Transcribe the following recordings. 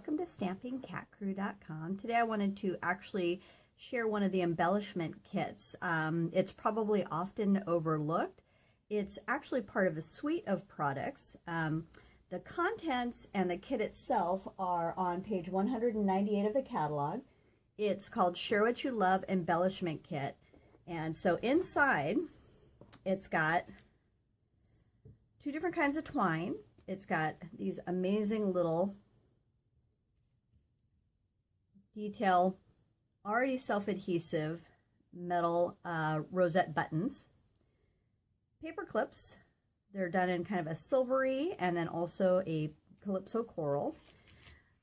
welcome to stampingcatcrew.com. Today I wanted to actually share one of the embellishment kits. It's probably often overlooked. It's actually part of a suite of products. The contents and the kit itself are on page 198 of the catalog. It's called Share What You Love Embellishment Kit. And so inside, it's got two different kinds of twine. It's got these amazing little detail, already self-adhesive metal rosette buttons. Paper clips. They're done in kind of a silvery and then also a calypso coral.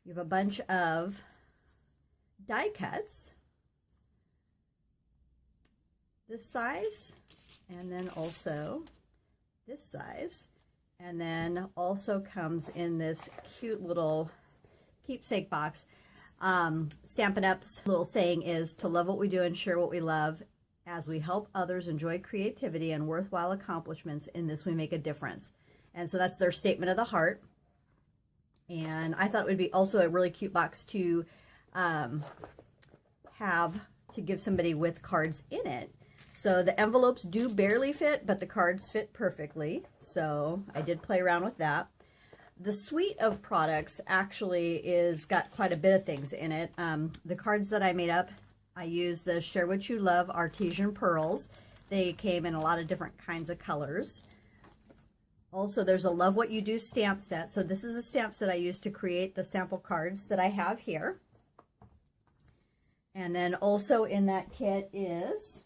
You have a bunch of die cuts this size and then also this size, and then also comes in this cute little keepsake box. Stampin' Up's little saying is to love what we do and share what we love. As we help others enjoy creativity and worthwhile accomplishments, in this we make a difference. And so that's their statement of the heart. And I thought it would be also a really cute box to have to give somebody with cards in it. So the envelopes do barely fit, but the cards fit perfectly. So I did play around with that. The suite of products actually is got quite a bit of things in it. The cards that I made up, I used the Share What You Love artesian pearls. They came in a lot of different kinds of colors. Also, there's a Love What You Do stamp set. So this is a stamp set I used to create the sample cards that I have here. And then also in that kit is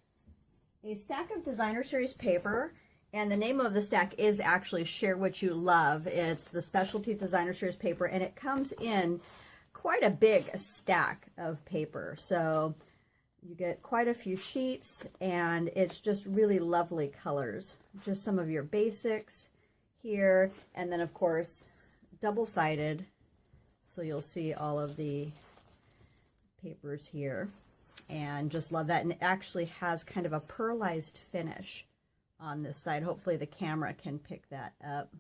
a stack of designer series paper, and the name of the stack is actually Share What You Love. It's the specialty designer series paper, and it comes in quite a big stack of paper. So you get quite a few sheets, and it's just really lovely colors. Just some of your basics here, and then of course double-sided, so you'll see all of the papers here. And just love that. And it actually has kind of a pearlized finish on this side. Hopefully the camera can pick that up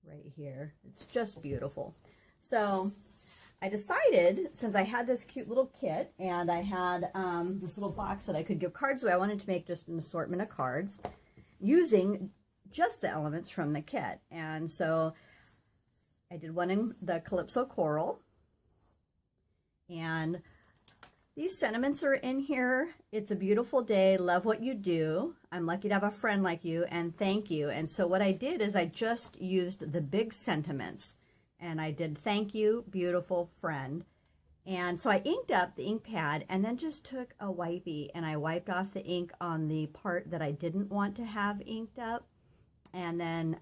right here. It's just beautiful. So I decided, since I had this cute little kit and I had this little box that I could give cards away, I wanted to make just an assortment of cards using just the elements from the kit. And so I did one in the calypso coral, and these sentiments are in here. It's a beautiful day. Love what you do. I'm lucky to have a friend like you, and thank you. And so what I did is I just used the big sentiments, and I did thank you, beautiful friend. And so I inked up the ink pad and then just took a wipey and I wiped off the ink on the part that I didn't want to have inked up, and then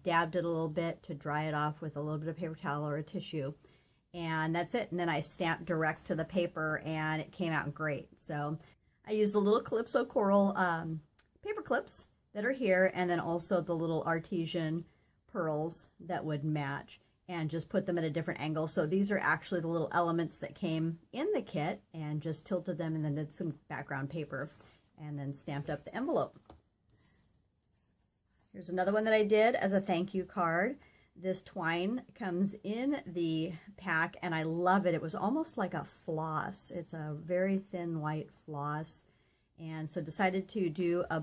dabbed it a little bit to dry it off with a little bit of paper towel or a tissue. And that's it. And then I stamped direct to the paper, and it came out great. So I used the little calypso coral paper clips that are here, and then also the little artesian pearls that would match, and just put them at a different angle. So these are actually the little elements that came in the kit, and just tilted them and then did some background paper and then stamped up the envelope. Here's another one that I did as a thank you card. This twine comes in the pack, and I love it. It was almost like a floss. It's a very thin white floss. And so decided to do a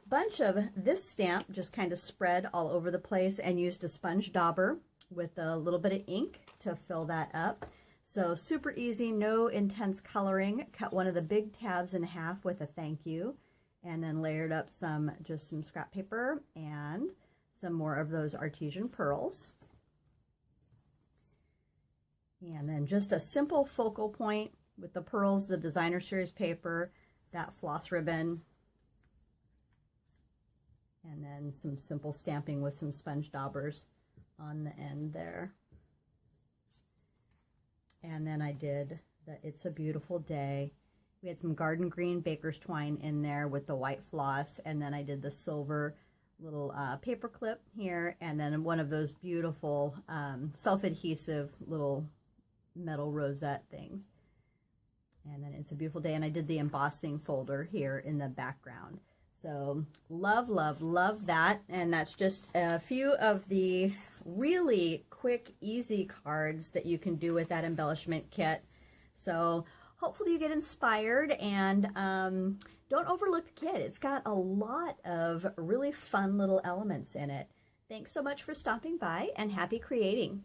bunch of this stamp, just kind of spread all over the place, and used a sponge dauber with a little bit of ink to fill that up. So super easy, no intense coloring. Cut one of the big tabs in half with a thank you, and then layered up just some scrap paper and some more of those artesian pearls. And then just a simple focal point with the pearls, the designer series paper, that floss ribbon, and then some simple stamping with some sponge daubers on the end there. And then I did the It's a Beautiful Day. We had some garden green baker's twine in there with the white floss, and then I did the silver little paper clip here, and then one of those beautiful self-adhesive little metal rosette things. And then It's a Beautiful Day, and I did the embossing folder here in the background. So love, love, love that. And that's just a few of the really quick, easy cards that you can do with that embellishment kit. So hopefully you get inspired, and don't overlook the kit. It's got a lot of really fun little elements in it. Thanks so much for stopping by, and happy creating.